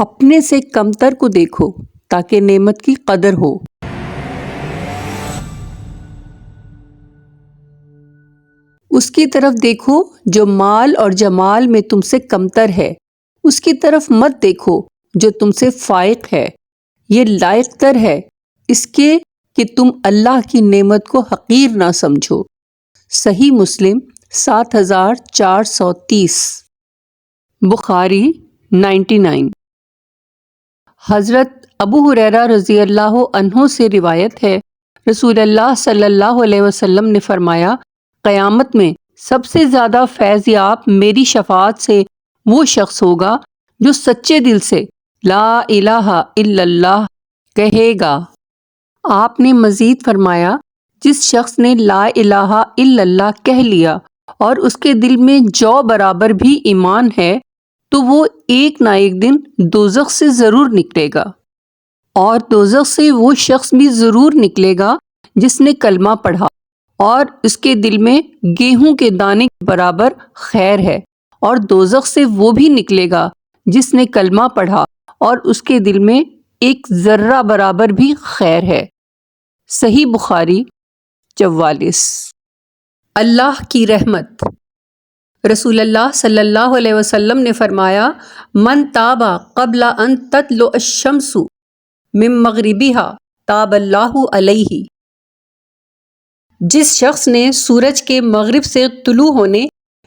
اپنے سے کمتر کو دیکھو تاکہ نعمت کی قدر ہو۔ اس کی طرف دیکھو جو مال اور جمال میں تم سے کمتر ہے، اس کی طرف مت دیکھو جو تم سے فائق ہے۔ یہ لائق تر ہے اس کے کہ تم اللہ کی نعمت کو حقیر نہ سمجھو۔ صحیح مسلم 7430، بخاری 99۔ حضرت ابو ہریرہ رضی اللہ عنہ سے روایت ہے، رسول اللہ صلی اللہ علیہ وسلم نے فرمایا، قیامت میں سب سے زیادہ فیض یاب میری شفاعت سے وہ شخص ہوگا جو سچے دل سے لا الہ الا اللہ کہے گا۔ آپ نے مزید فرمایا، جس شخص نے لا الہ الا اللہ کہہ لیا اور اس کے دل میں جو برابر بھی ایمان ہے تو وہ ایک نہ ایک دن دوزخ سے ضرور نکلے گا، اور دوزخ سے وہ شخص بھی ضرور نکلے گا جس نے کلمہ پڑھا اور اس کے دل میں گیہوں کے دانے کے برابر خیر ہے، اور دوزخ سے وہ بھی نکلے گا جس نے کلمہ پڑھا اور اس کے دل میں ایک ذرہ برابر بھی خیر ہے۔ صحیح بخاری 44۔ اللہ کی رحمت۔ رسول اللہ صلی اللہ علیہ وسلم نے فرمایا، من تاب قبل ان تطلع الشمس من مغربها تاب اللہ علیہ۔ جس شخص نے سورج کے مغرب سے طلوع ہونے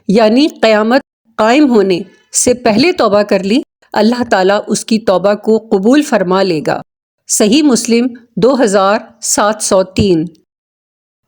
یعنی قیامت قائم ہونے سے پہلے توبہ کر لی، اللہ تعالیٰ اس کی توبہ کو قبول فرما لے گا۔ صحیح مسلم 2703۔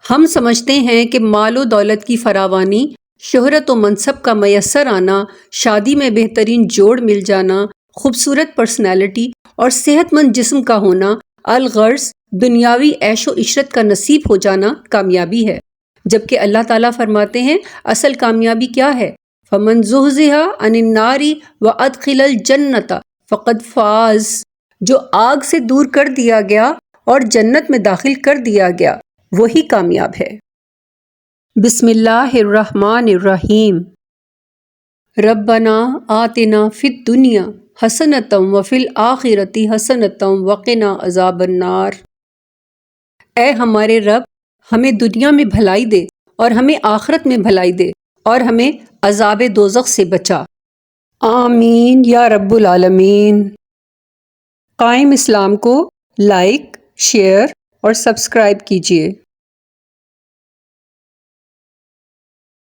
ہم سمجھتے ہیں کہ مال و دولت کی فراوانی، شہرت و منصب کا میسر آنا، شادی میں بہترین جوڑ مل جانا، خوبصورت پرسنالٹی اور صحت مند جسم کا ہونا، الغرض دنیاوی عیش و عشرت کا نصیب ہو جانا کامیابی ہے، جبکہ اللہ تعالیٰ فرماتے ہیں اصل کامیابی کیا ہے؟ فَمَنْ زُحْزِحَ عَنِ النَّارِ وَأُدْخِلَ الْجَنَّةَ فَقَدْ فَازَ۔ جو آگ سے دور کر دیا گیا اور جنت میں داخل کر دیا گیا وہی کامیاب ہے۔ بسم اللہ الرحمن الرحیم۔ ربنا آتنا فی الدنیا حسنۃ وفی الآخرۃ حسنۃ وقنا عذاب النار۔ اے ہمارے رب، ہمیں دنیا میں بھلائی دے اور ہمیں آخرت میں بھلائی دے اور ہمیں عذاب دوزخ سے بچا۔ آمین یا رب العالمین۔ قائم اسلام کو لائک، شیئر اور سبسکرائب کیجیے۔